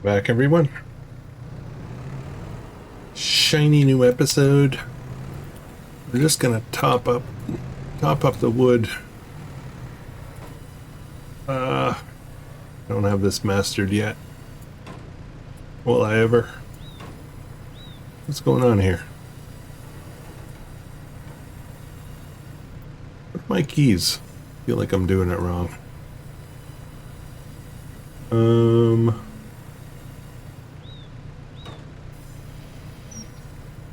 Back, everyone. Shiny new episode. We're just gonna top up the wood. I don't have this mastered yet. Will I ever? What's going on here? Where's my keys? I feel like I'm doing it wrong.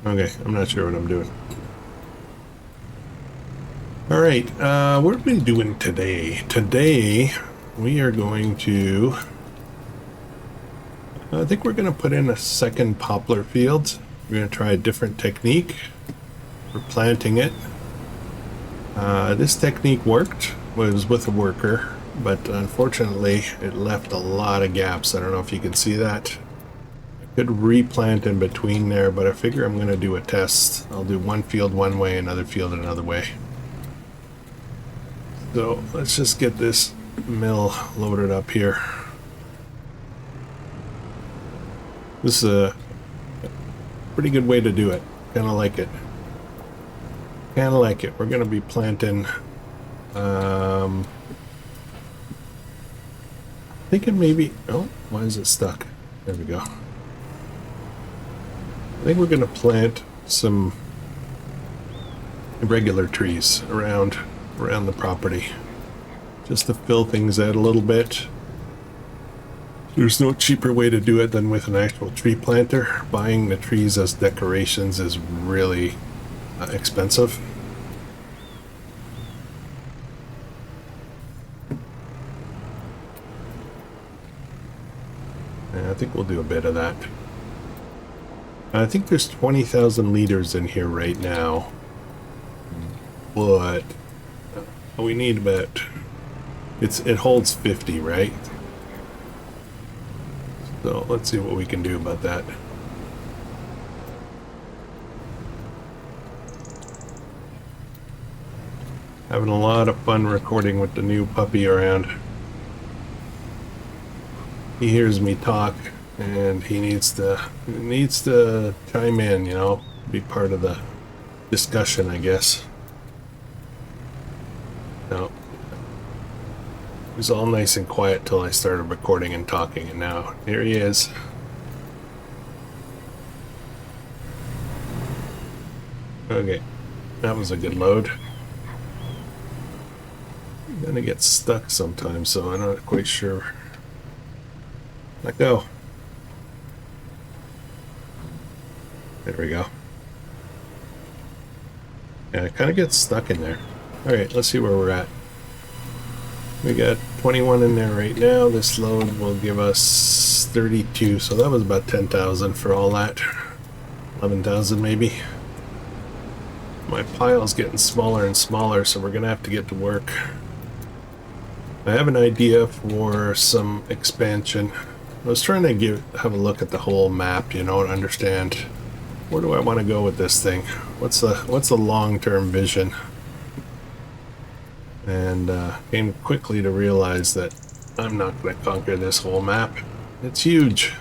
Okay, I'm not sure what I'm doing. Alright, what are we doing today? Today, we are going to... I think we're going to put in a second poplar field. We're going to try a different technique for planting it. This technique worked, was with a worker, but unfortunately it left a lot of gaps. I don't know if you can see that. Could replant in between there, but I figure I'm going to do a test. I'll do one field one way, another field another way. So let's just get this mill loaded up here. This is a pretty good way to do it. Kind of like it. Kind of like it. We're going to be planting, thinking maybe, oh, why is it stuck? There we go. I think we're going to plant some irregular trees around the property, just to fill things out a little bit. There's no cheaper way to do it than with an actual tree planter. Buying the trees as decorations is really expensive. And I think we'll do a bit of that. I think there's 20,000 liters in here right now, but we need about, it holds 50, right? So let's see what we can do about that. Having a lot of fun recording with the new puppy around. He hears me talk and he needs to chime in, you know, be part of the discussion, I guess. No. It was all nice and quiet till I started recording and talking, and now here he is. Okay, that was a good load. I'm gonna get stuck sometimes, so I'm not quite sure. Let go. There we go. Yeah, it kind of gets stuck in there. Alright, let's see where we're at. We got 21 in there right now. This load will give us 32, so that was about 10,000 for all that. 11,000 maybe. My pile's getting smaller and smaller, so we're gonna have to get to work. I have an idea for some expansion. I was trying to have a look at the whole map, you know, to understand where do I want to go with this thing. What's the long-term vision? And came quickly to realize that I'm not going to conquer this whole map. It's huge.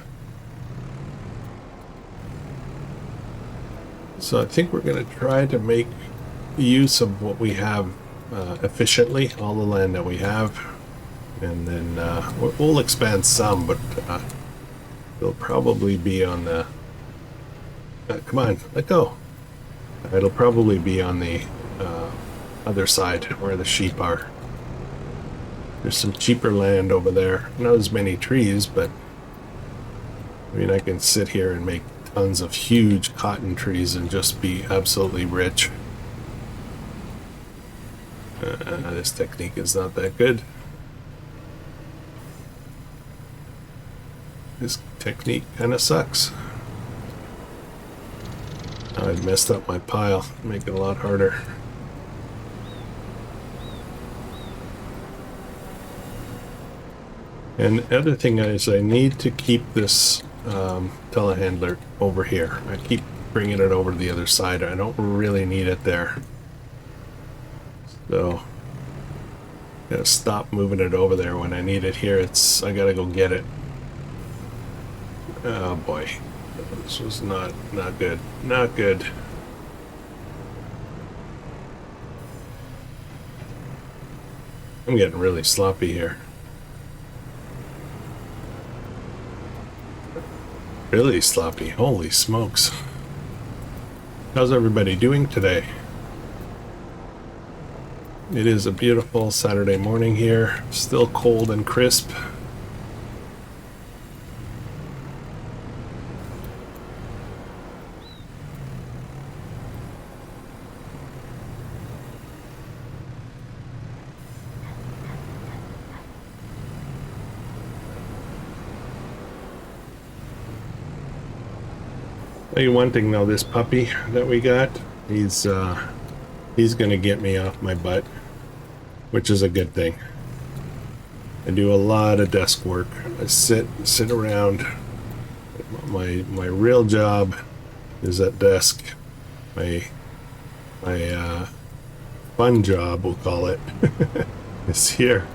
So I think we're going to try to make use of what we have efficiently, all the land that we have. And then we'll expand some, but it'll probably be on the... come on, let go. It'll probably be on the other side where the sheep are. There's some cheaper land over there. Not as many trees, but I mean, I can sit here and make tons of huge cotton trees and just be absolutely rich. This technique is not that good. This technique kind of sucks. I messed up my pile, make it a lot harder. And the other thing is I need to keep this telehandler over here. I keep bringing it over to the other side. I don't really need it there. So, gotta stop moving it over there when I need it here. I gotta go get it. Oh boy, this was not good. Not good. I'm getting really sloppy here. Really sloppy. Holy smokes. How's everybody doing today? It is a beautiful Saturday morning here. Still cold and crisp. Tell you one thing though, this puppy that we got, he's gonna get me off my butt, which is a good thing. I do a lot of desk work. I sit around. My real job is at desk. My fun job, we'll call it, is here.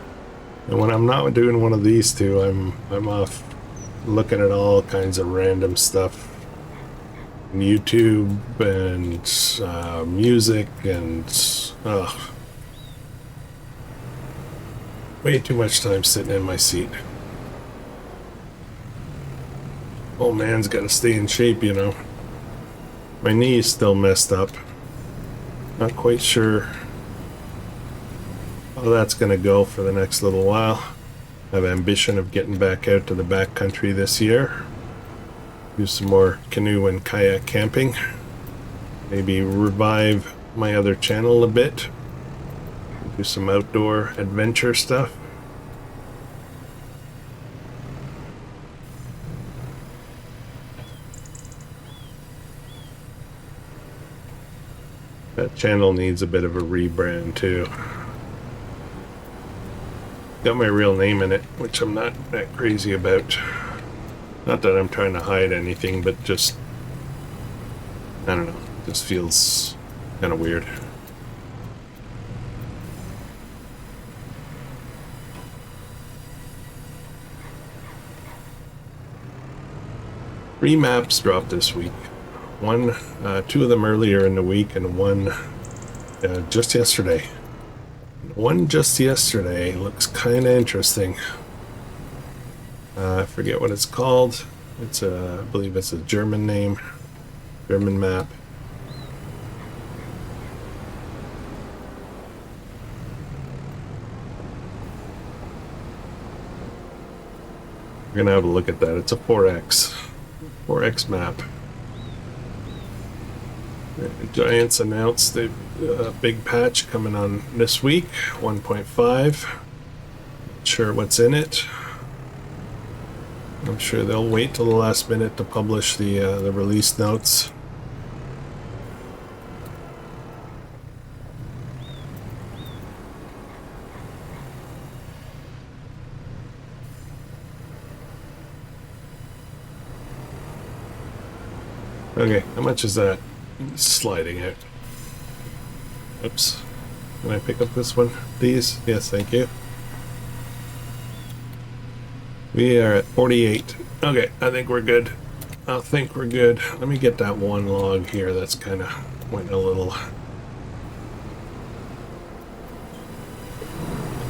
And when I'm not doing one of these two, I'm off looking at all kinds of random stuff. YouTube and music and way too much time sitting in my seat. Old man's got to stay in shape, you know. My knee is still messed up. Not quite sure how that's going to go for the next little while. I have ambition of getting back out to the backcountry this year. Do some more canoe and kayak camping. Maybe revive my other channel a bit. Do some outdoor adventure stuff. That channel needs a bit of a rebrand too. Got my real name in it, which I'm not that crazy about. Not that I'm trying to hide anything, but just, I don't know, just feels kind of weird. Three maps dropped this week. Two of them earlier in the week, and one just yesterday. One just yesterday looks kind of interesting. I forget what it's called. It's I believe it's a German name, German map. We're gonna have a look at that. It's a 4X map. Giants announced a big patch coming on this week, 1.5. Not sure what's in it. I'm sure they'll wait till the last minute to publish the release notes. Okay, how much is that? Sliding out. Oops. Can I pick up this one? These? Yes, thank you. We are at 48. Okay, I think we're good. I think we're good. Let me get that one log here that's kind of went a little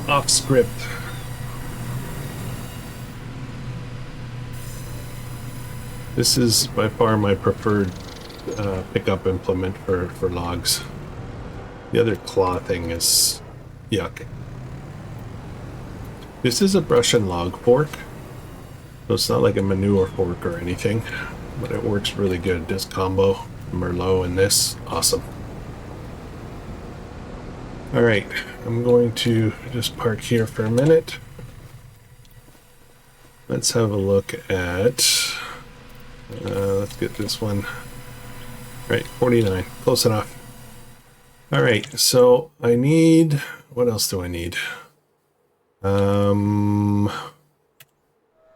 off script. This is by far my preferred pickup implement for logs. The other claw thing is yuck. This is a brush and log fork. So it's not like a manure fork or anything, but it works really good. This combo, Merlot and this, awesome. All right, I'm going to just park here for a minute. Let's have a look at, let's get this one. Right, 49, close enough. All right, so I need, what else do I need?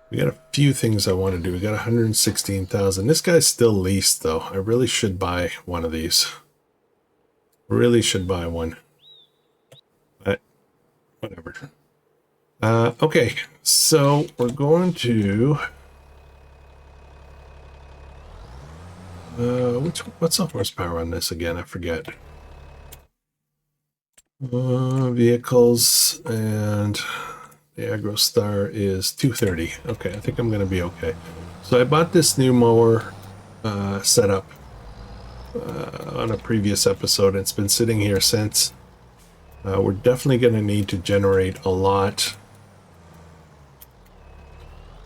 We got a few things I want to do. We got 116,000. This guy's still leased though. I really should buy one of these. Really should buy one. But whatever. Okay, so we're going to What's the horsepower on this again? I forget. Vehicles, and the aggro star is 230. Okay, I think I'm gonna be okay. So I bought this new mower setup on a previous episode. It's been sitting here since. We're definitely gonna need to generate a lot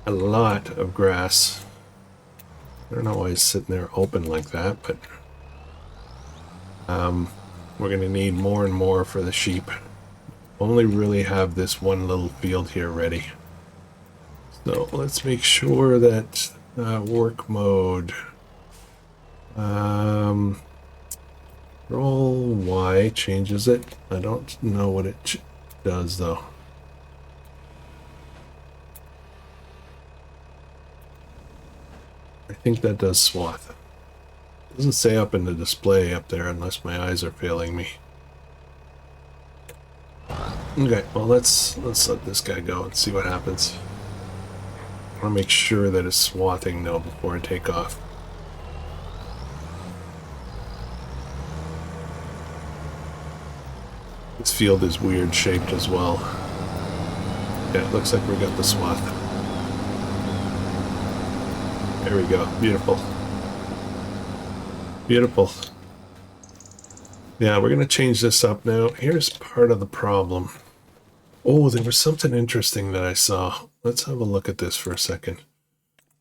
of grass. I don't know why it's sitting there open like that, but we're going to need more and more for the sheep. Only really have this one little field here ready. So let's make sure that work mode. Roll Y changes it. I don't know what it does though. I think that does swath. It doesn't say up in the display up there unless my eyes are failing me. Okay, well let's let this guy go and see what happens. I want to make sure that it's swathing though before I take off. This field is weird shaped as well. Yeah, it looks like we got the swath. There we go. Beautiful. Beautiful. Yeah, we're going to change this up now. Here's part of the problem. Oh, there was something interesting that I saw. Let's have a look at this for a second.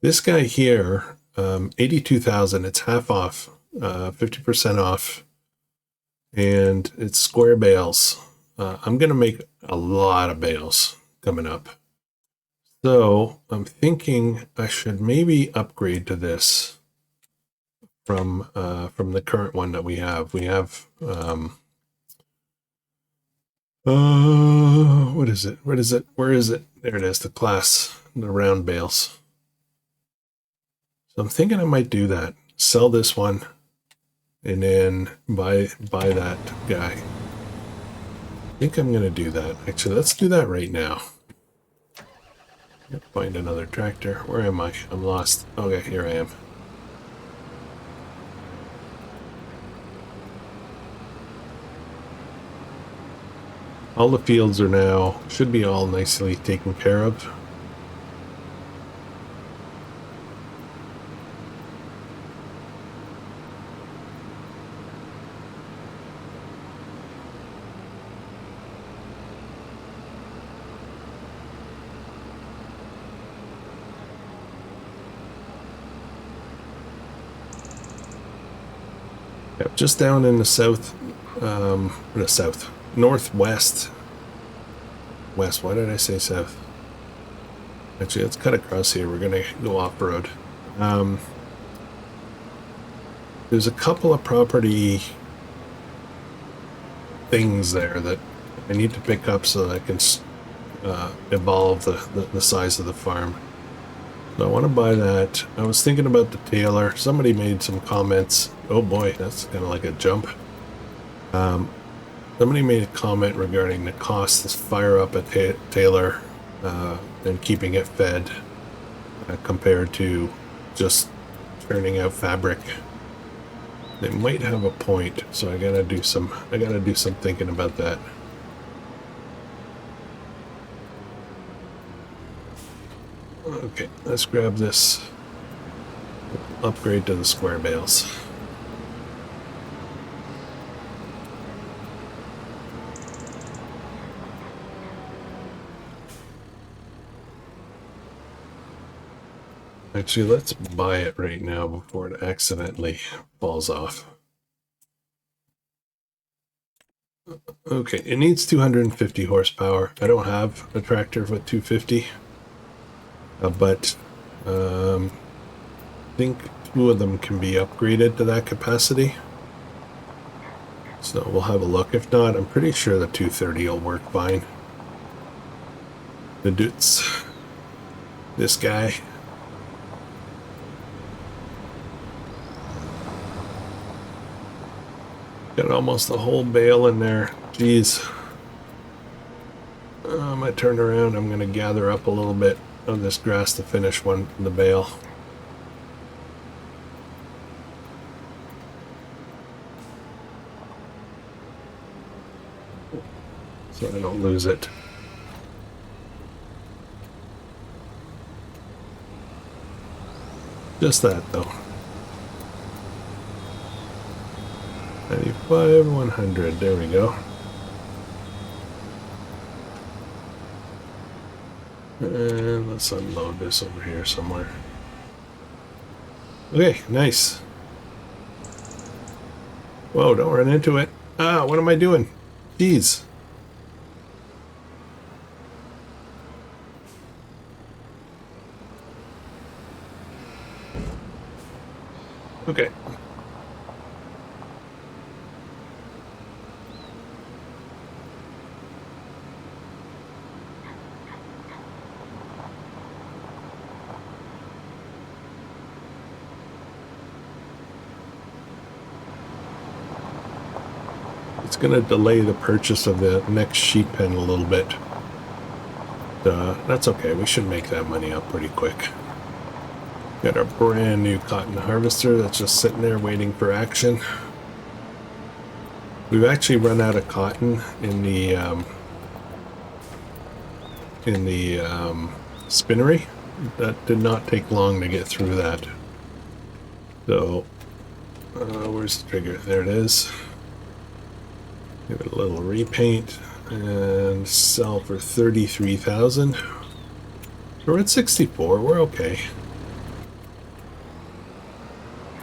This guy here, 82,000, it's half off, 50% off, and it's square bales. I'm going to make a lot of bales coming up. So I'm thinking I should maybe upgrade to this from the current one that we have. We have what is it? What is it? Where is it? There it is, the class, the round bales. So I'm thinking I might do that. Sell this one and then buy that guy. I think I'm gonna do that. Actually, let's do that right now. Find another tractor. Where am I? I'm lost. Okay, here I am. All the fields are now, should be all nicely taken care of. Yep, just down in the northwest. West, why did I say south? Actually, let's cut across here. We're gonna go off-road. There's a couple of property things there that I need to pick up so that I can evolve the size of the farm. So I want to buy that. I was thinking about the Taylor. Somebody made some comments. Oh boy, that's kind of like a jump. Somebody made a comment regarding the cost to fire up a Taylor and keeping it fed compared to just turning out fabric. They might have a point, so I gotta do some thinking about that. Okay, let's grab this. Upgrade to the square bales. Actually, let's buy it right now before it accidentally falls off. Okay, it needs 250 horsepower. I don't have a tractor with 250, but I think 2 of them can be upgraded to that capacity. So we'll have a look. If not, I'm pretty sure the 230 will work fine. The dudes. This guy. Got almost the whole bale in there. Jeez. I'm going to turn around. I'm going to gather up a little bit of this grass to finish the bale. so I don't lose it. Just that though. 95, 100, there we go. And let's unload this over here somewhere. Okay, nice. Whoa, don't run into it. Ah, what am I doing? Jeez. Okay. It's going to delay the purchase of the next sheep pen a little bit. That's okay. We should make that money up pretty quick. Got our brand new cotton harvester that's just sitting there waiting for action. We've actually run out of cotton in the spinnery. That did not take long to get through that. So, where's the trigger? There it is. Give it a little repaint and sell for 33,000. We're at 64. We're okay.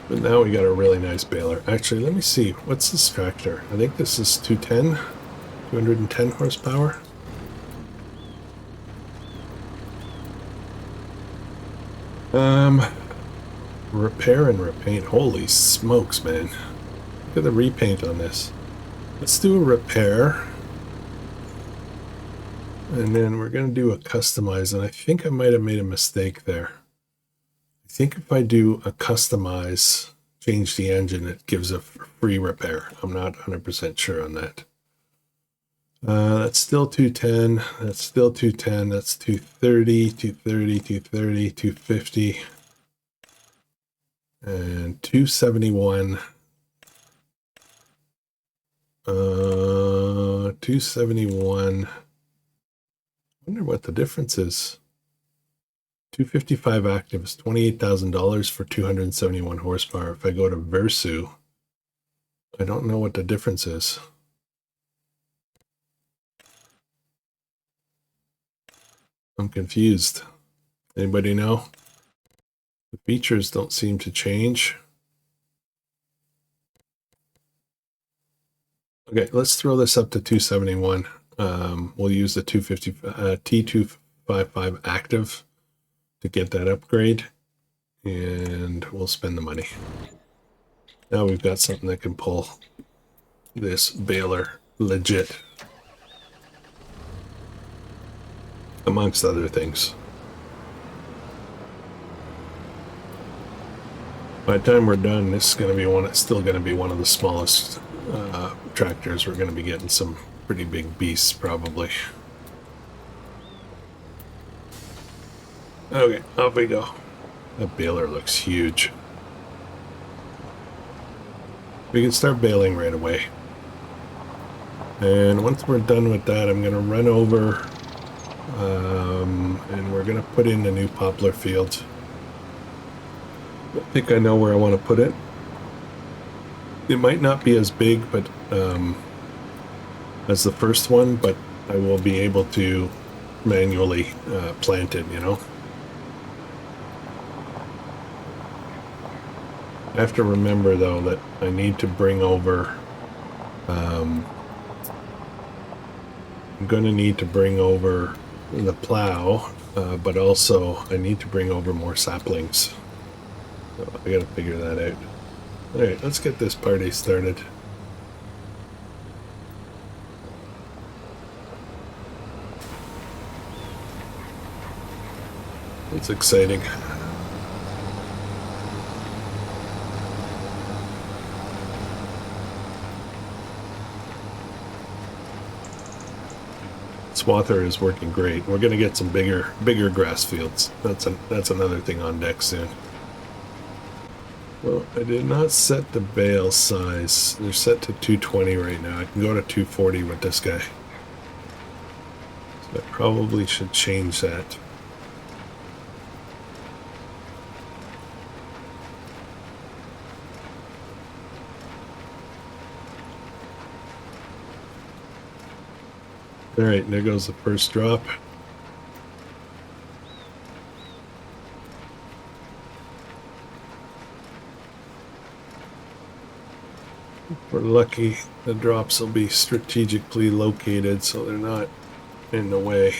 But now we got a really nice baler. Actually, let me see. What's this tractor? I think this is 210 horsepower. Repair and repaint. Holy smokes, man. Look at the repaint on this. Let's do a repair. And then we're going to do a customize. And I think I might have made a mistake there. I think if I do a customize, change the engine, it gives a free repair. I'm not 100% sure on that. That's still 210. That's still 210. That's 230, 230, 230, 250. And 271. 271. I wonder what the difference is. 255 active is $28,000 for 271 horsepower. If I go to Versu, I don't know what the difference is. I'm confused. Anybody know? The features don't seem to change. Okay, let's throw this up to 271. We'll use the T255 active to get that upgrade, and we'll spend the money. Now we've got something that can pull this baler legit, amongst other things. By the time we're done, this is going to be still going to be one of the smallest tractors. We're going to be getting some pretty big beasts probably. Okay, off we go. That baler looks huge. We can start baling right away. And once we're done with that, I'm going to run over and we're going to put in a new poplar field. I think I know where I want to put it. It might not be as big but as the first one, but I will be able to manually plant it, you know. I have to remember though that I need to bring over I'm going to need to bring over the plow, but also I need to bring over more saplings. So I gotta figure that out. Alright, let's get this party started. It's exciting. Swather is working great. We're going to get some bigger grass fields. That's another thing on deck soon. Well, I did not set the bale size. They're set to 220 right now. I can go to 240 with this guy. So I probably should change that. All right, there goes the first drop. If we're lucky, the drops will be strategically located so they're not in the way.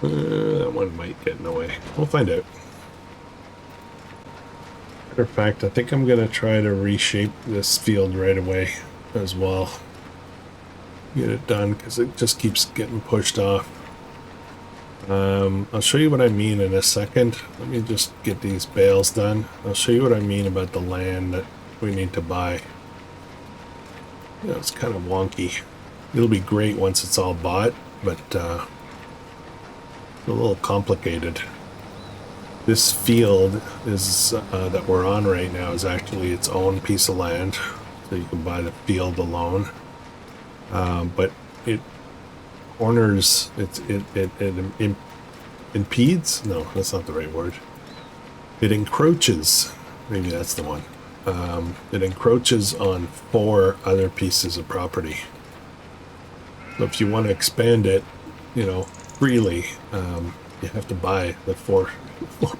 That one might get in the way. We'll find out. Matter of fact, I think I'm going to try to reshape this field right away as well. Get it done because it just keeps getting pushed off. I'll show you what I mean in a second. Let me just get these bales done. I'll show you what I mean about the land that we need to buy. You know, it's kind of wonky. It'll be great once it's all bought, but a little complicated. This field is that we're on right now is actually its own piece of land, so you can buy the field alone. But it corners, it impedes? No, that's not the right word. It encroaches. Maybe that's the one. It encroaches on 4 other pieces of property. So if you want to expand it, you know, freely, you have to buy the four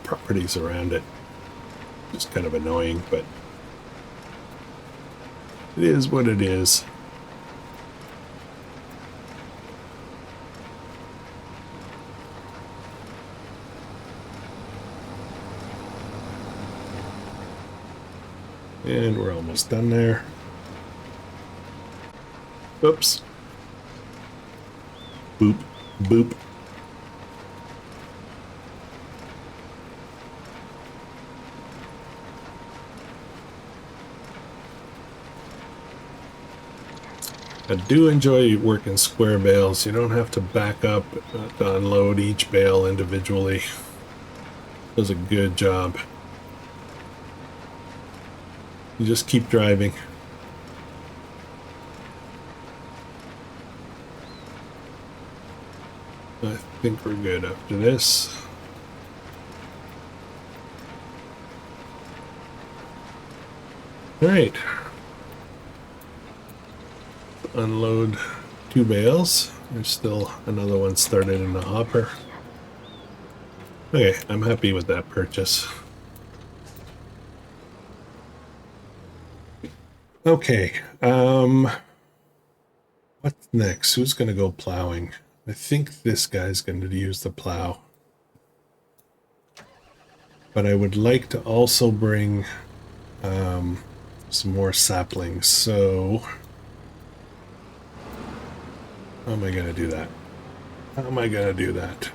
properties around it. It's kind of annoying, but it is what it is. And we're almost done there. Oops. Boop, boop. I do enjoy working square bales. You don't have to back up to unload each bale individually. Does a good job. You just keep driving. I think we're good after this. All right. Unload 2 bales. There's still another one started in the hopper. Okay, I'm happy with that purchase. Okay, what's next? Who's gonna go plowing? I think this guy's going to use the plow. But I would like to also bring some more saplings, so how am I going to do that? How am I going to do that?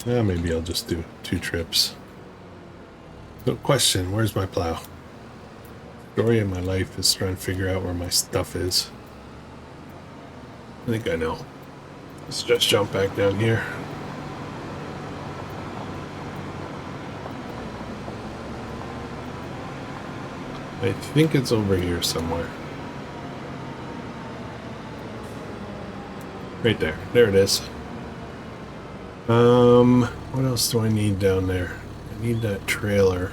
Maybe I'll just do 2 trips. So question, where's my plow? Story of my life is trying to figure out where my stuff is. I think I know. Let's just jump back down here. I think it's over here somewhere. Right there. There it is. What else do I need down there? I need that trailer.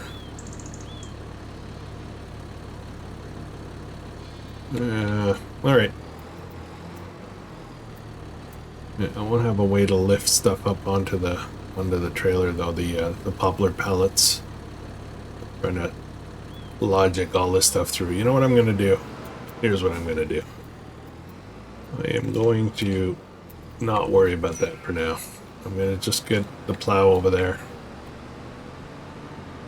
Alright. Yeah, I won't have a way to lift stuff up onto the trailer though, the poplar pallets. I'm trying to logic all this stuff through. You know what I'm gonna do? Here's what I'm gonna do. I am going to not worry about that for now. I'm gonna just get the plow over there.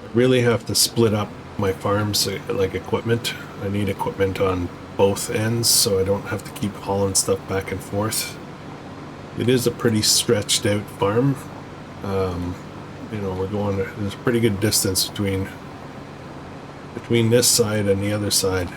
I really have to split up my farms like equipment. I need equipment on both ends so I don't have to keep hauling stuff back and forth. It is a pretty stretched out farm. You know, there's a pretty good distance between this side and the other side.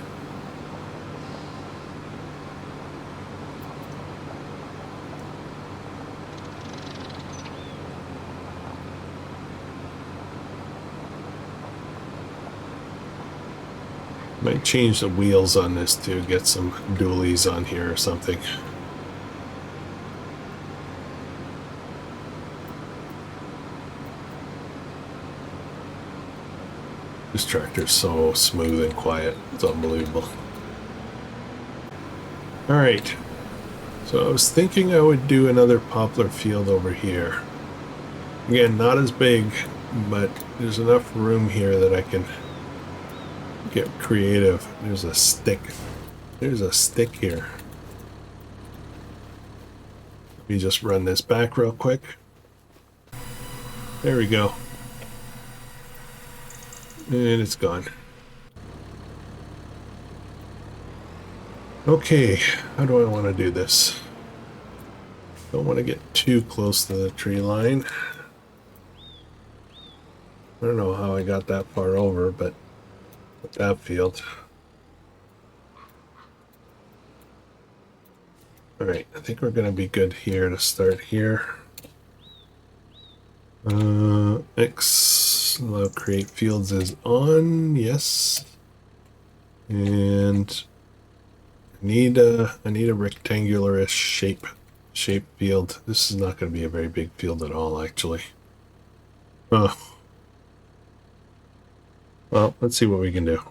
Might change the wheels on this to get some dualies on here or something. This tractor's so smooth and quiet. It's unbelievable. Alright. So I was thinking I would do another poplar field over here. Again, not as big, but there's enough room here that I can get creative. There's a stick. There's a stick here. Let me just run this back real quick. There we go. And it's gone. Okay, how do I want to do this? Don't want to get too close to the tree line. I don't know how I got that far over, but with that field. Alright, I think we're going to be good here to start here. Allow create fields is on, yes. And I need a rectangular-ish shape field. This is not going to be a very big field at all, actually. Oh. Well, let's see what we can do.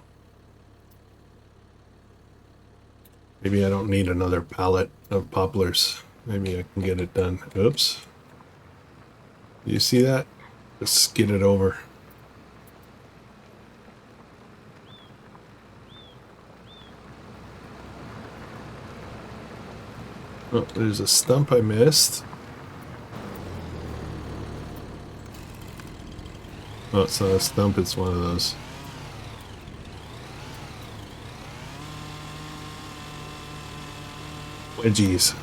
Maybe I don't need another pallet of poplars. Maybe I can get it done. Oops. Do you see that? Just skid it over. Oh, there's a stump I missed. Oh, it's not a stump, it's one of those. Wedgies.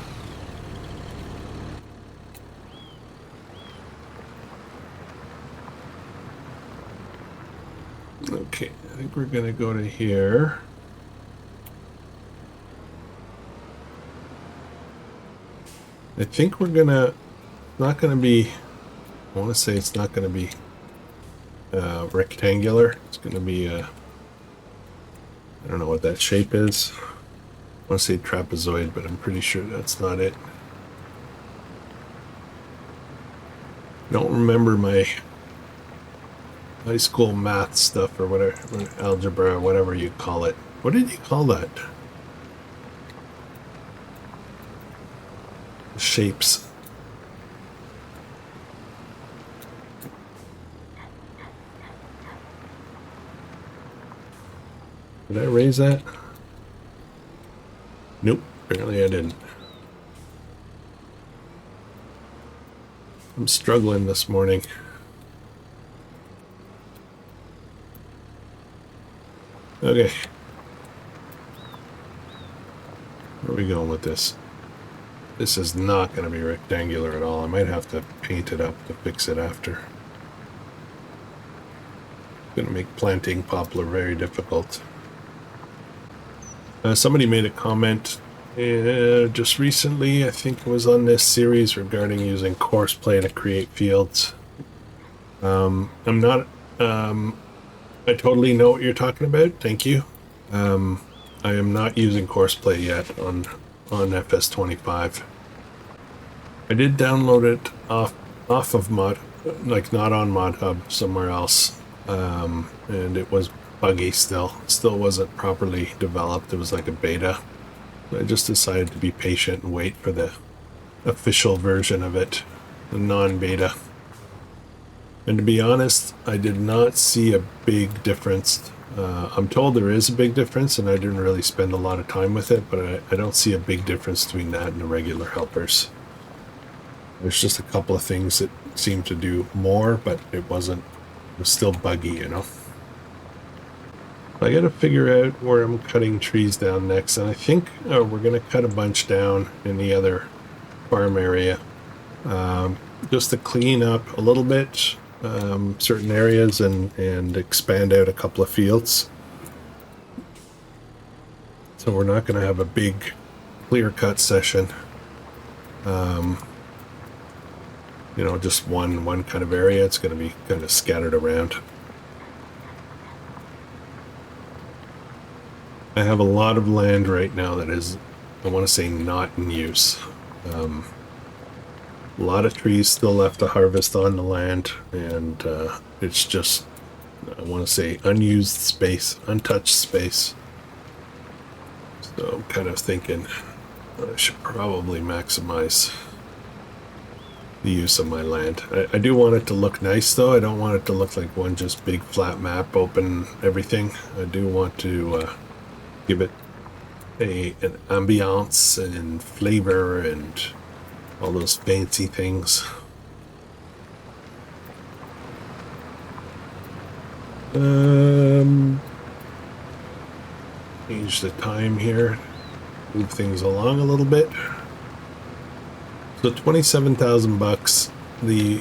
Okay, I think we're gonna go to here. I think we're gonna, not gonna be, I want to say it's not gonna be rectangular. It's gonna be I don't know what that shape is. I want to say trapezoid, but I'm pretty sure that's not it. Don't remember my high school math stuff or whatever, algebra or whatever you call it. What did you call that? Shapes. Did I raise that? Nope, apparently I didn't. I'm struggling this morning. Okay. Where are we going with this? This is not going to be rectangular at all. I might have to paint it up to fix it after. It's going to make planting poplar very difficult. Somebody made a comment just recently, I think it was on this series, regarding using courseplay to create fields. I'm not, I totally know what you're talking about, thank you. I am not using courseplay yet on FS25. I did download it off of mod, like not on ModHub, somewhere else, and it was buggy still wasn't properly developed. It was like a beta. I just decided to be patient and wait for the official version of it, the non-beta. And to be honest, I did not see a big difference. I'm told there is a big difference, and I didn't really spend a lot of time with it, but I don't see a big difference between that and the regular helpers. There's just a couple of things that seem to do more, but it was still buggy, you know. I gotta figure out where I'm cutting trees down next, and I think we're gonna cut a bunch down in the other farm area, just to clean up a little bit certain areas and expand out a couple of fields. So we're not going to have a big clear-cut session. You know, just one kind of area. It's going to be kind of scattered around. I have a lot of land right now that is, I want to say, not in use. A lot of trees still left to harvest on the land, and it's just, I want to say, unused space, untouched space. So I'm kind of thinking I should probably maximize the use of my land. I do want it to look nice, though. I don't want it to look like one just big flat map, open everything. I do want to give it an ambiance and flavor and all those fancy things. Change the time here, move things along a little bit. So 27,000 bucks. The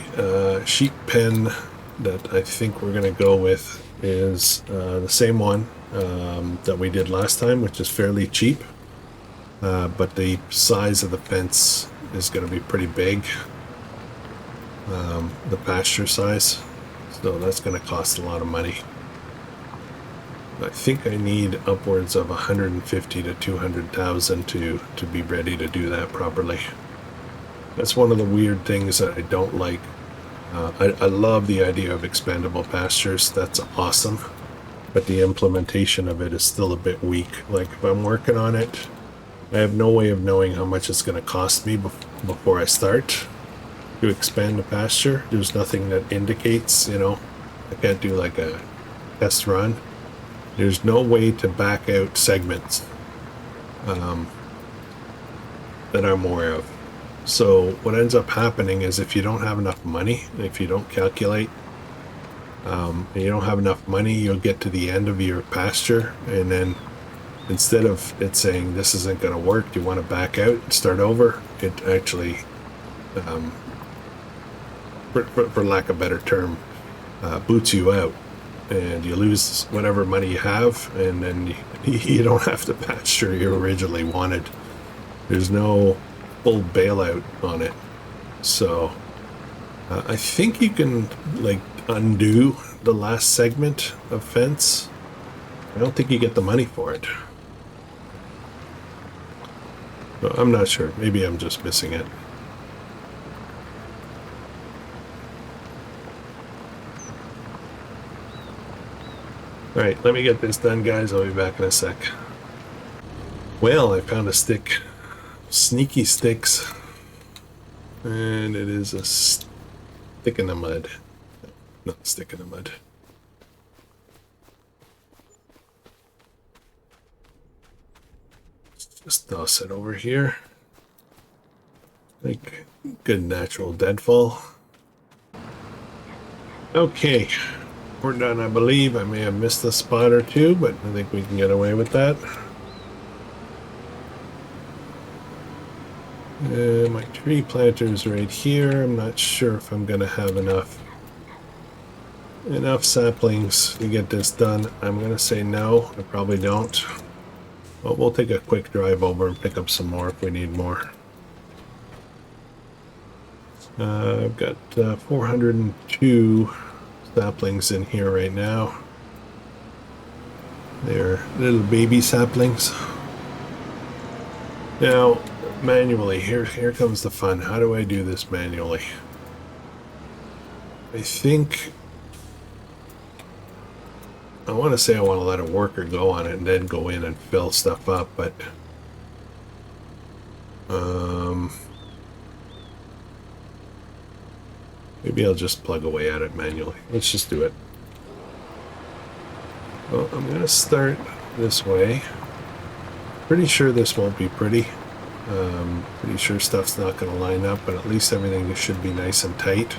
sheep pen that I think we're gonna go with is the same one that we did last time, which is fairly cheap, but the size of the fence is going to be pretty big, the pasture size, so that's going to cost a lot of money. I think I need upwards of 150 to 200,000 to be ready to do that properly. That's one of the weird things that I don't like. I love the idea of expandable pastures. That's awesome. But the implementation of it is still a bit weak. Like, if I'm working on it, I have no way of knowing how much it's going to cost me before I start to expand the pasture. There's nothing that indicates, you know, I can't do like a test run. There's no way to back out segments that I'm aware of. So what ends up happening is, if you don't have enough money, if you don't calculate, and you don't have enough money, you'll get to the end of your pasture, and then instead of it saying this isn't going to work, you want to back out and start over, it actually, for lack of a better term, boots you out, and you lose whatever money you have, and then you don't have the pasture you originally wanted. There's no full bailout on it. So I think you can, like, undo the last segment of fence. I don't think you get the money for it. So I'm not sure. Maybe I'm just missing it. Alright, let me get this done, guys. I'll be back in a sec. Well, I found a stick. Sneaky sticks. And it is a stick in the mud. Not stick in the mud. Just toss it over here. Like good natural deadfall. Okay, we're done, I believe. I may have missed a spot or two, but I think we can get away with that. My tree planter's right here. I'm not sure if I'm gonna have enough saplings to get this done. I'm gonna say no, I probably don't. But we'll take a quick drive over and pick up some more if we need more. I've got 402 saplings in here right now. They're little baby saplings. Now, manually, here comes the fun. How do I do this manually? I think I want to say I want to let a worker go on it and then go in and fill stuff up, but maybe I'll just plug away at it manually. Let's just do it. Well, I'm going to start this way. Pretty sure this won't be pretty. Pretty sure stuff's not going to line up, but at least everything should be nice and tight.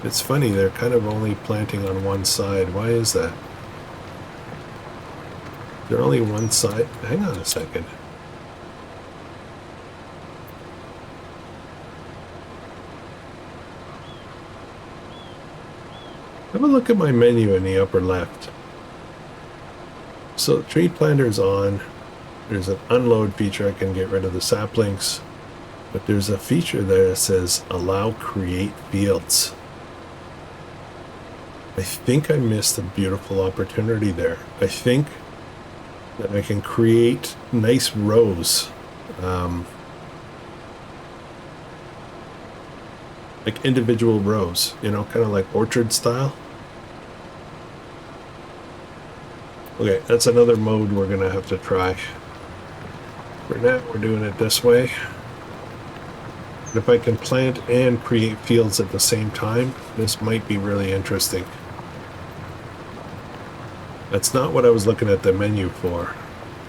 It's funny, they're kind of only planting on one side. Why is that? They're only one side. Hang on a second. Have a look at my menu in the upper left. So tree planter's on. There's an unload feature. I can get rid of the saplings. But there's a feature there that says allow create fields. I think I missed a beautiful opportunity there. I think that I can create nice rows. Like individual rows, you know, kind of like orchard style. Okay, that's another mode we're gonna have to try. For now, we're doing it this way. And if I can plant and create fields at the same time, this might be really interesting. That's not what I was looking at the menu for.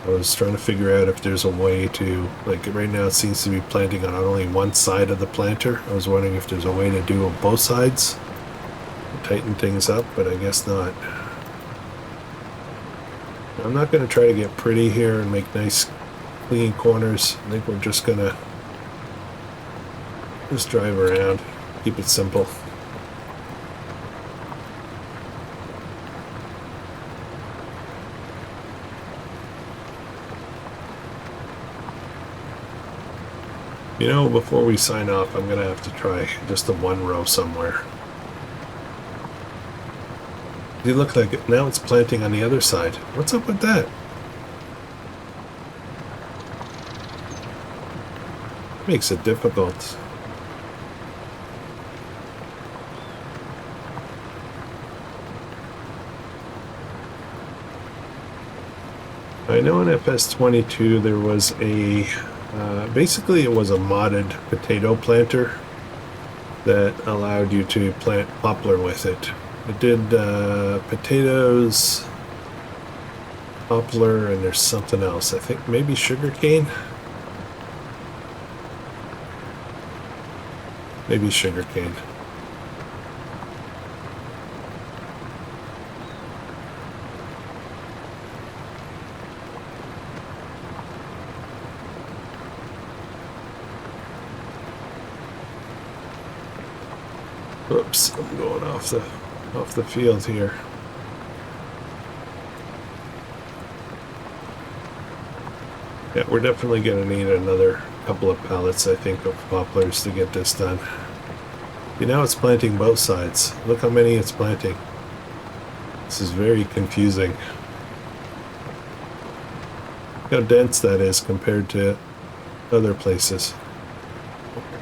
I was trying to figure out if there's a way to, like right now it seems to be planting on only one side of the planter. I was wondering if there's a way to do on both sides, tighten things up, but I guess not. I'm not going to try to get pretty here and make nice clean corners. I think we're just going to just drive around, keep it simple. You know, before we sign off, I'm going to have to try just the one row somewhere. You look like it. Now it's planting on the other side. What's up with that? Makes it difficult. I know in FS22 there was a basically it was a modded potato planter that allowed you to plant poplar with it. It did potatoes, poplar, and there's something else. I think maybe sugarcane. Maybe sugarcane. Oops, I'm going off the field here. Yeah, we're definitely going to need another couple of pallets, I think, of poplars to get this done. You know, it's planting both sides. Look how many it's planting. This is very confusing. Look how dense that is compared to other places.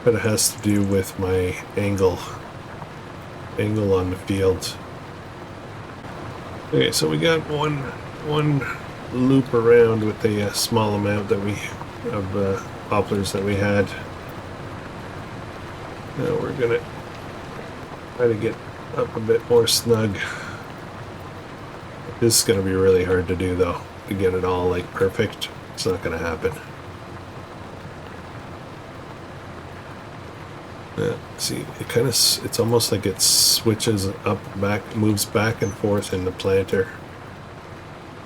But it has to do with my angle on the field. Okay, so we got one loop around with the small amount that we of poplars that we had. Now we're gonna try to get up a bit more snug. This is gonna be really hard to do though, to get it all like perfect. It's not gonna happen. See, it's almost like it switches up, back, moves back and forth in the planter.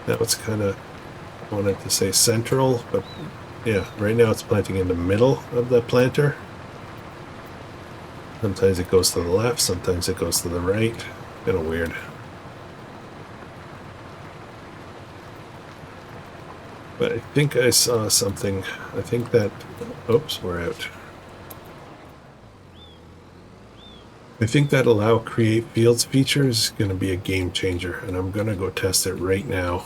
That was kind of, wanted to say central, but yeah, right now it's planting in the middle of the planter. Sometimes it goes to the left, sometimes it goes to the right. Kind of weird. But I think I saw something. I think that, oops, we're out. I think that allow create fields feature is going to be a game changer, and I'm going to go test it right now.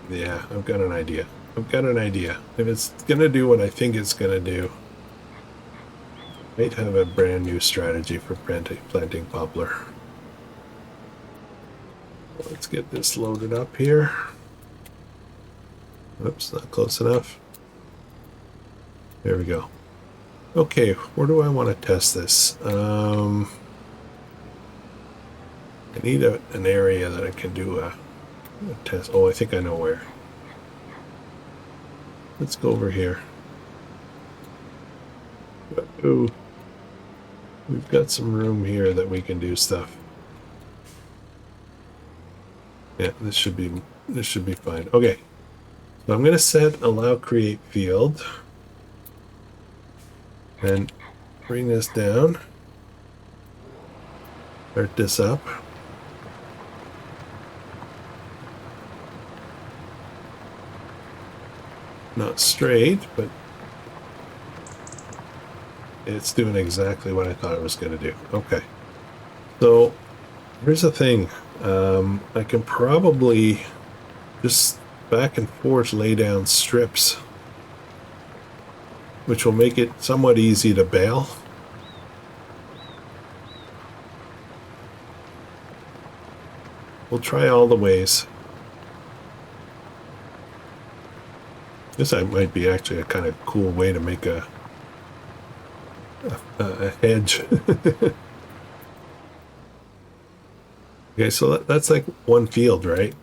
Yeah, I've got an idea. If it's going to do what I think it's going to do, I might have a brand new strategy for planting poplar. Let's get this loaded up here. Oops, not close enough. There we go. Okay, where do I want to test this? I need an area that I can do a test. Oh, I think I know where. Let's go over here. Ooh, we've got some room here that we can do stuff. Yeah, this should be fine. Okay, so I'm going to set allow create field and bring this down. Start this up. Not straight, but it's doing exactly what I thought it was going to do. Okay. So here's the thing. I can probably just back and forth lay down strips, which will make it somewhat easy to bale. We'll try all the ways. This might be actually a kind of cool way to make a hedge. Okay, so that's like one field, right?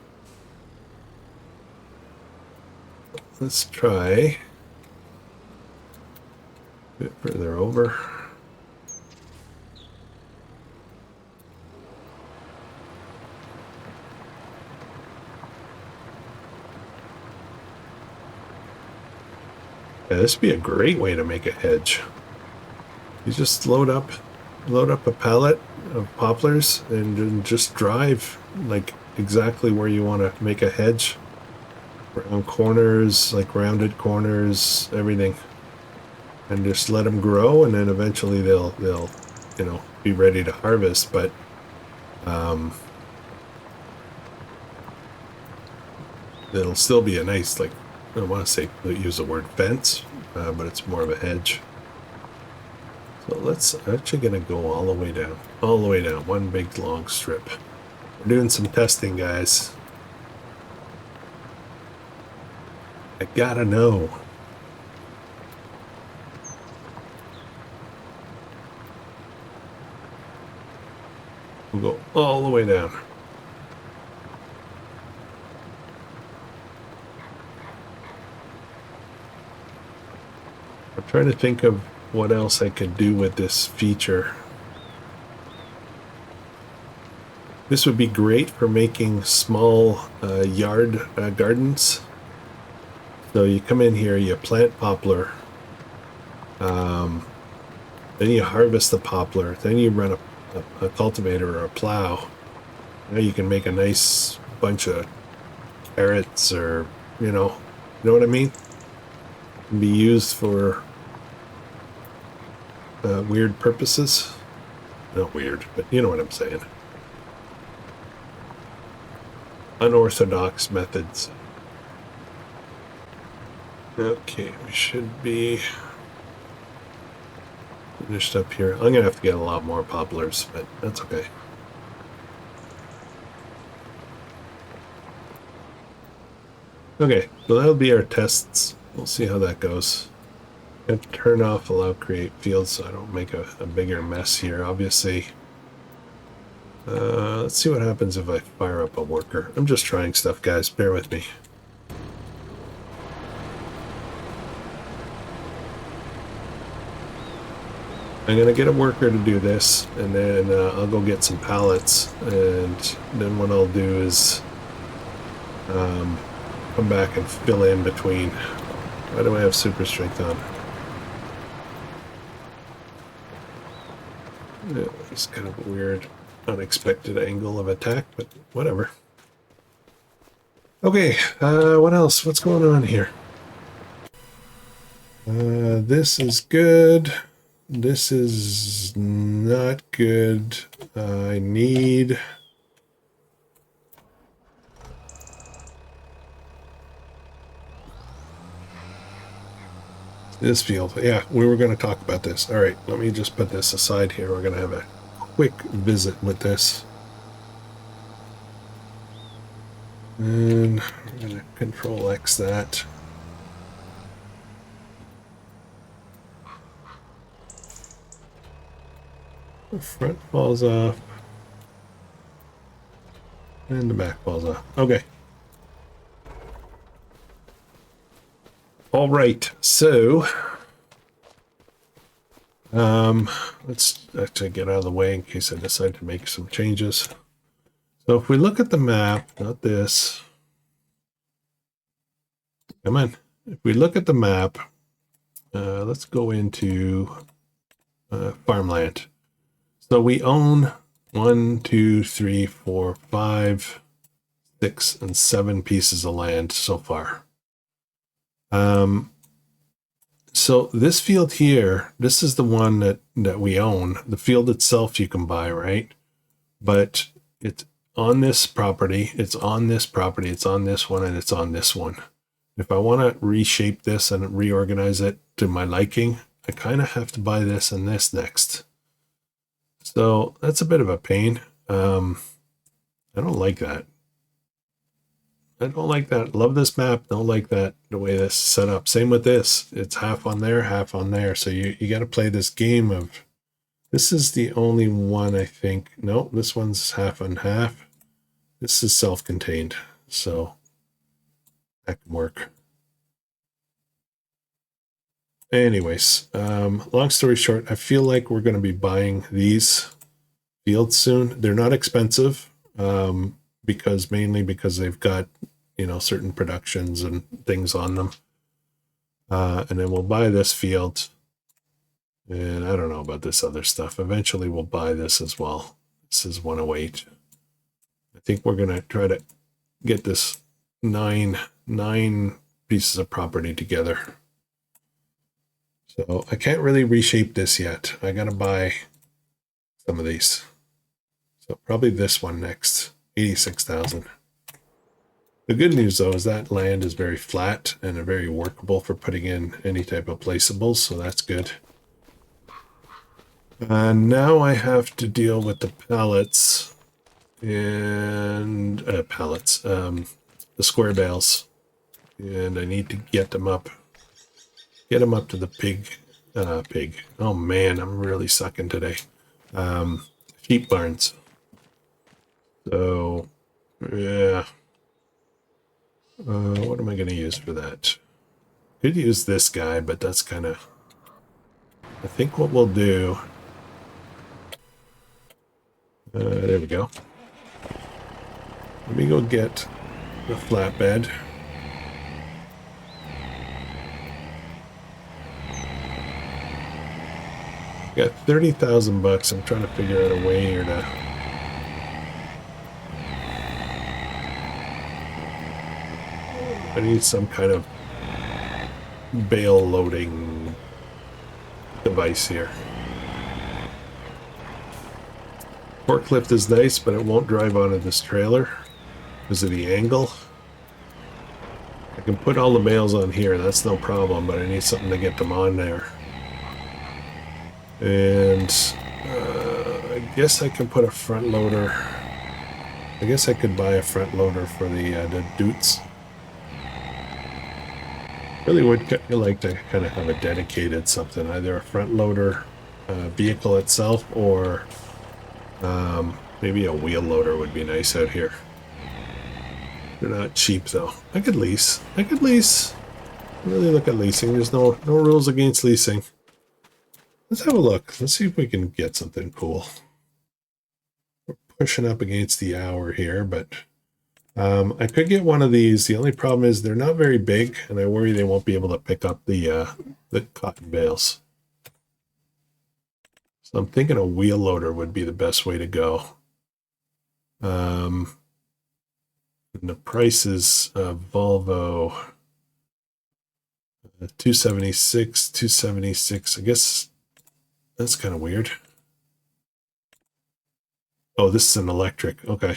Let's try a bit further over. Yeah, this would be a great way to make a hedge. You just load up a pallet of poplars and just drive like exactly where you want to make a hedge. Round corners, like rounded corners, everything. And just let them grow, and then eventually they'll you know, be ready to harvest. But it'll still be a nice, like, I don't want to say use the word fence, but it's more of a hedge. So let's actually gonna go all the way down, one big long strip. We're doing some testing, guys. I gotta know. We'll go all the way down. I'm trying to think of what else I could do with this feature. This would be great for making small yard gardens. So you come in here, you plant poplar, then you harvest the poplar, then you run a cultivator or a plow. Now you can make a nice bunch of carrots, or you know what I mean? Can be used for weird purposes. Not weird, but you know what I'm saying. Unorthodox methods. Okay, we should be finished up here. I'm gonna have to get a lot more poplars, but that's okay. Okay, so that'll be our tests. We'll see how that goes. I have to turn off allow create fields so I don't make a bigger mess here, obviously. Let's see what happens if I fire up a worker. I'm just trying stuff, guys. Bear with me. I'm gonna get a worker to do this, and then I'll go get some pallets, and then what I'll do is come back and fill in between. Why do I have super strength on? Yeah, it's kind of a weird, unexpected angle of attack, but whatever. Okay, what else? What's going on here? This is good. This is not good. I need... this field. Yeah, we were going to talk about this. All right, let me just put this aside here. We're going to have a quick visit with this. And I'm going to Control X that. The front falls off. And the back falls off. Okay. All right, so let's actually get out of the way in case I decide to make some changes. So if we look at the map, not this. Come on. If we look at the map, let's go into farmland. So we own 1, 2, 3, 4, 5, 6, and 7 pieces of land so far. So this field here, this is the one that we own. The field itself you can buy, right? But it's on this property, it's on this property, it's on this one, and it's on this one. If I want to reshape this and reorganize it to my liking, I kind of have to buy this and this next. So that's a bit of a pain. I don't like that. I don't like that. Love this map. Don't like that, the way this is set up. Same with this. It's half on there, half on there. So you got to play this game of, this is the only one I think. No, this one's half and half. This is self-contained. So that can work. Anyways, long story short, I feel like we're going to be buying these fields soon. They're not expensive, mainly because they've got, certain productions and things on them. And then we'll buy this field. And I don't know about this other stuff. Eventually we'll buy this as well. This is 108. I think we're going to try to get this nine pieces of property together. So I can't really reshape this yet. I got to buy some of these. So probably this one next, 86,000. The good news though is that land is very flat and very workable for putting in any type of placeables, so that's good. Now I have to deal with the pallets and the square bales, and I need to get them up to the pig. Oh man, I'm really sucking today. Sheep barns. So yeah. What am I going to use for that? Could use this guy, but that's kind of... I think what we'll do... there we go. Let me go get the flatbed. Got 30,000 bucks. I'm trying to figure out a way here to... I need some kind of bale loading device here. Forklift is nice, but it won't drive onto this trailer because of the angle. I can put all the bales on here, that's no problem, but I need something to get them on there. And I guess I can put a front loader. I guess I could buy a front loader for the Doots. Really would like to kind of have a dedicated something, either a front loader vehicle itself, or maybe a wheel loader would be nice out here. They're not cheap though. I could lease. Really look at leasing. There's no rules against leasing. Let's have a look. Let's see if we can get something cool. We're pushing up against the hour here, but I could get one of these. The only problem is they're not very big, and I worry they won't be able to pick up the cotton bales. So I'm thinking a wheel loader would be the best way to go. And the price is Volvo 276. I guess that's kind of weird. Oh, this is an electric. Okay.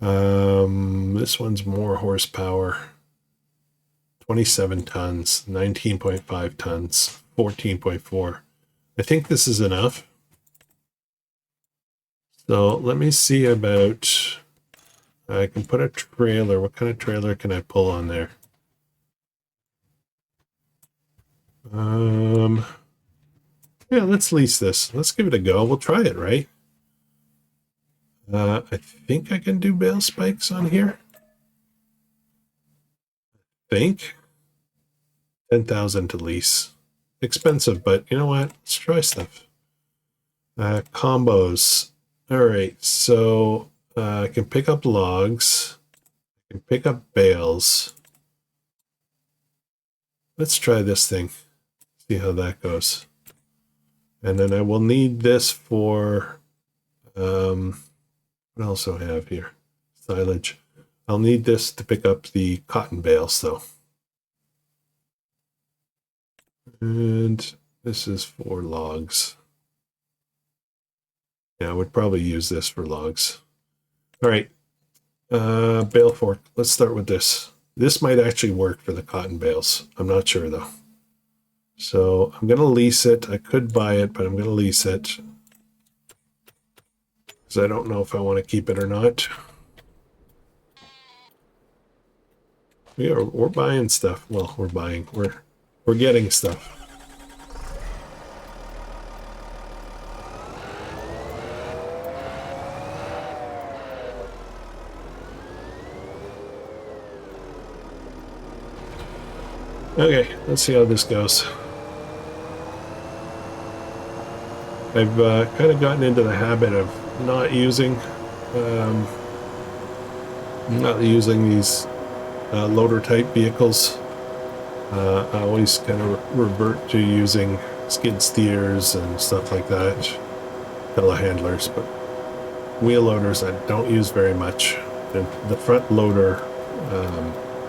This one's more horsepower. 27 tons, 19.5 tons, 14.4. I think this is enough. So let me see about... I can put a trailer. What kind of trailer can I pull on there? Yeah, let's lease this. Let's give it a go. We'll try it, right? I think I can do bale spikes on here. I think 10,000 to lease. Expensive, but you know what? Let's try stuff. Combos. All right, so I can pick up logs. I can pick up bales. Let's try this thing. See how that goes. And then I will need this for, what else do I have here? Silage. I'll need this to pick up the cotton bales though. And this is for logs. Yeah, I would probably use this for logs. All right, bale fork. Let's start with this. This might actually work for the cotton bales. I'm not sure though. So I'm gonna lease it. I could buy it, but I'm gonna lease it because I don't know if I want to keep it or not. We're buying stuff. Well, we're getting stuff. Okay, let's see how this goes. I've kind of gotten into the habit of not using these loader type vehicles. I always kind of revert to using skid steers and stuff like that, telehandlers, but wheel loaders I don't use very much. And the front loader,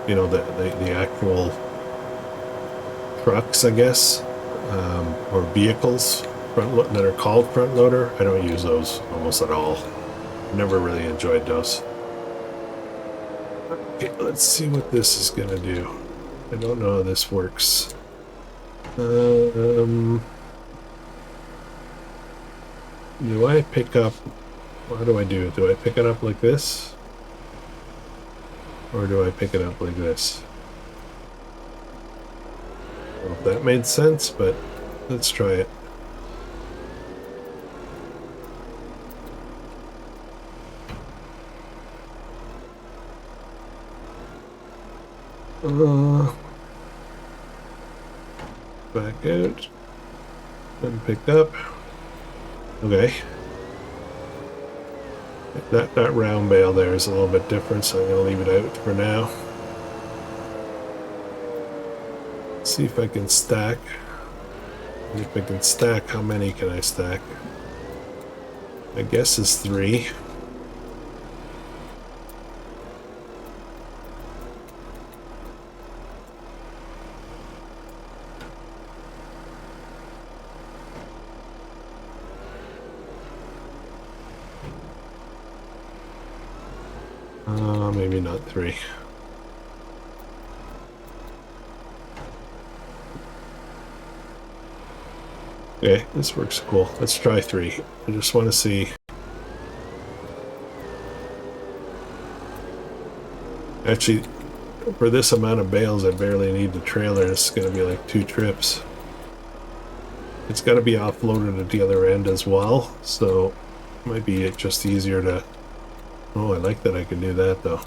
you know, the actual trucks, I guess, or vehicles that are called front loader, I don't use those almost at all. Never really enjoyed those. Okay, let's see what this is gonna do. I don't know how this works. Do I pick up, how do I do it? Do I pick it up like this? Or do I pick it up like this? I don't know if that made sense, but let's try it. Back out. Then pick up. Okay. That round bale there is a little bit different, so I'm going to leave it out for now. See if I can stack. And if I can stack, how many can I stack? I guess it's 3. Maybe not 3. Okay, this works cool. Let's try 3. I just want to see. Actually, for this amount of bales, I barely need the trailer. It's going to be like 2 trips. It's got to be offloaded at the other end as well, so it might be just easier to... Oh, I like that I can do that though.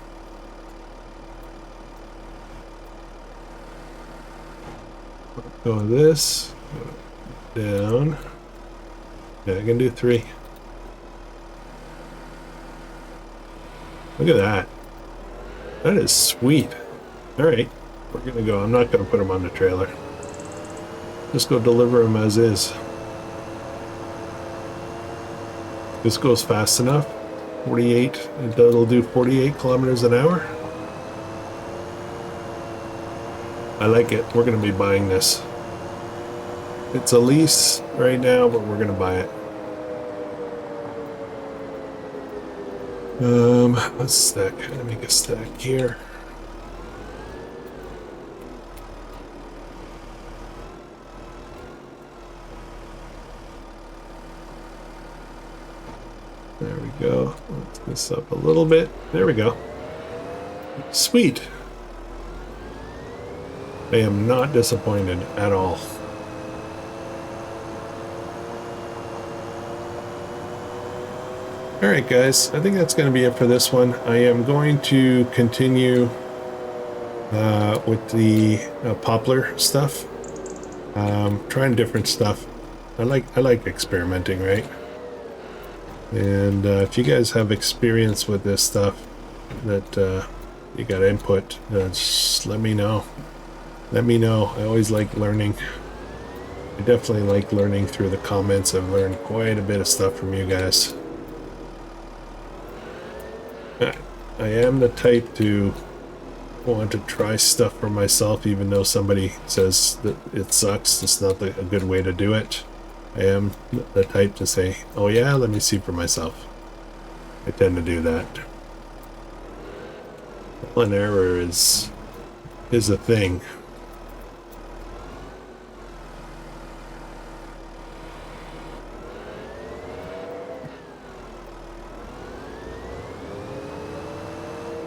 Go with this, down. Yeah, I can do 3. Look at that. That is sweet. Alright, we're gonna go. I'm not gonna put them on the trailer. Just go deliver them as is. This goes fast enough. 48, it'll do 48 kilometers an hour. I like it. We're going to be buying this. It's a lease right now, but we're going to buy it. Let's stack. Let me make a stack here. There we go. Let's this up a little bit. There we go. Sweet. I am not disappointed at all. Alright guys, I think that's going to be it for this one. I am going to continue with the Poplar stuff. Trying different stuff. I like experimenting, right? And if you guys have experience with this stuff that you got input, just let me know. Let me know. I always like learning. I definitely like learning through the comments. I've learned quite a bit of stuff from you guys. I am the type to want to try stuff for myself, even though somebody says that it sucks. It's not a good way to do it. I am the type to say, oh yeah, let me see for myself. I tend to do that. Trial and error is a thing.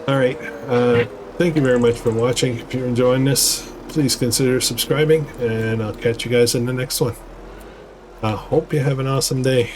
All right. Thank you very much for watching. If you're enjoying this, please consider subscribing, and I'll catch you guys in the next one. I hope you have an awesome day.